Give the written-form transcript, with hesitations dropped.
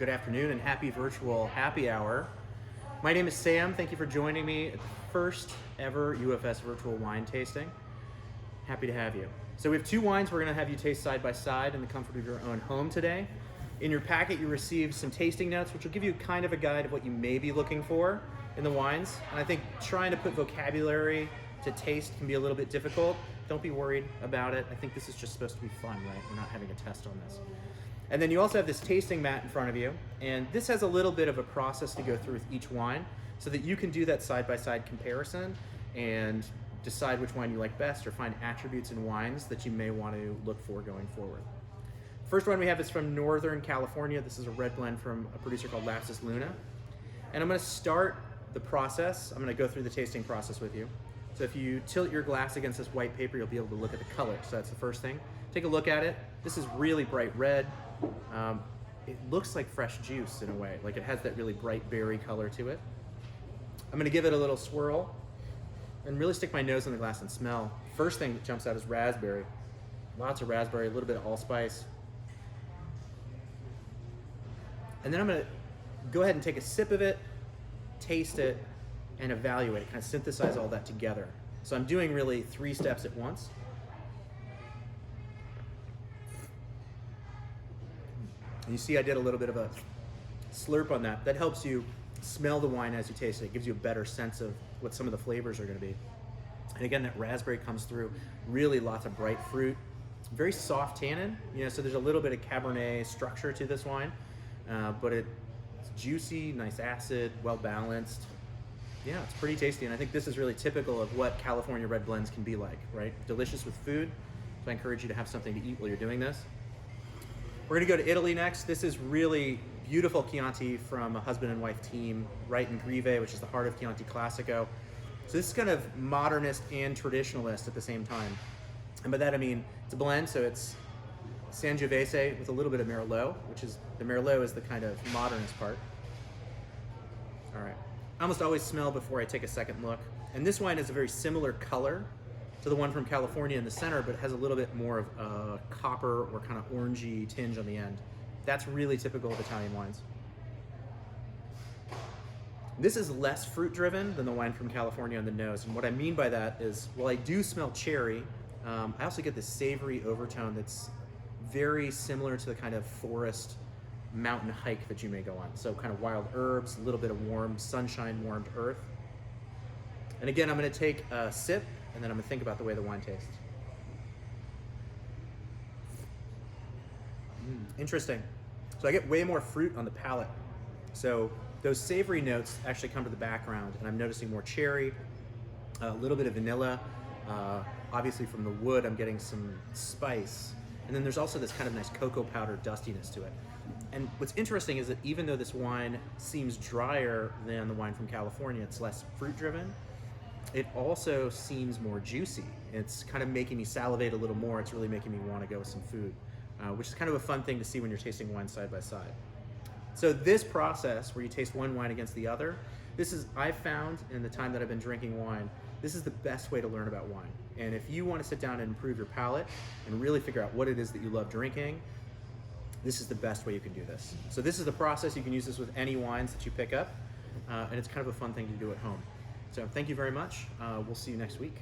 Good afternoon and happy virtual happy hour. My name is Sam. Thank you for joining me at the first ever UFS virtual wine tasting. Happy to have you. So we have two wines we're going to have you taste side by side in the comfort of your own home today. In your packet you received some tasting notes which will give you kind of a guide of what you may be looking for in the wines. And I think trying to put vocabulary to taste can be a little bit difficult. Don't be worried about it. I think this is just supposed to be fun, right? We're not having a test on this. And then you also have this tasting mat in front of you, and this has a little bit of a process to go through with each wine so that you can do that side-by-side comparison and decide which wine you like best or find attributes in wines that you may want to look for going forward. First one we have is from Northern California. This is a red blend from a producer called Lapis Luna. And I'm going to start the process. I'm going to go through the tasting process with you. So if you tilt your glass against this white paper, you'll be able to look at the color. So that's the first thing. Take a look at it. This is really bright red. It looks like fresh juice in a way, like it has that really bright berry color to it. I'm gonna give it a little swirl and really stick my nose in the glass and smell. First thing that jumps out is raspberry. Lots of raspberry, a little bit of allspice. And then I'm gonna go ahead and take a sip of it, taste it, and evaluate, kind of synthesize all that together. So I'm doing really 3 steps at once. You see I did a little bit of a slurp on that. That helps you smell the wine as you taste it. It gives you a better sense of what some of the flavors are going to be. And again, that raspberry comes through, really lots of bright fruit, very soft tannin, so there's a little bit of Cabernet structure to this wine, but it's juicy, nice acid, well balanced. Yeah, it's pretty tasty, and I think this is really typical of what California red blends can be like, right? Delicious with food, so I encourage you to have something to eat while you're doing this. We're gonna go to Italy next. This is really beautiful Chianti from a husband and wife team right in Grigio, which is the heart of Chianti Classico. So this is kind of modernist and traditionalist at the same time. And by that I mean, it's a blend, so it's Sangiovese with a little bit of Merlot, the Merlot is the kind of modernist part. All right, I almost always smell before I take a second look. And this wine is a very similar color to the one from California in the center, but it has a little bit more of a copper or kind of orangey tinge on the end. That's really typical of Italian wines. This is less fruit driven than the wine from California on the nose. And what I mean by that is, while I do smell cherry, I also get this savory overtone that's very similar to the kind of forest mountain hike that you may go on. So kind of wild herbs, a little bit of warm, sunshine warmed earth. And again, I'm gonna take a sip and then I'm gonna think about the way the wine tastes. Interesting. So I get way more fruit on the palate. So those savory notes actually come to the background, and I'm noticing more cherry, a little bit of vanilla. Obviously from the wood, I'm getting some spice. And then there's also this kind of nice cocoa powder dustiness to it. And what's interesting is that even though this wine seems drier than the wine from California, it's less fruit driven, it also seems more juicy. It's kind of making me salivate a little more. It's really making me want to go with some food, which is kind of a fun thing to see when you're tasting wine side by side. So this process where you taste one wine against the other, I've found in the time that I've been drinking wine, this is the best way to learn about wine. And if you want to sit down and improve your palate and really figure out what it is that you love drinking, this is the best way you can do this. So this is the process. You can use this with any wines that you pick up, and it's kind of a fun thing to do at home. So thank you very much. We'll see you next week.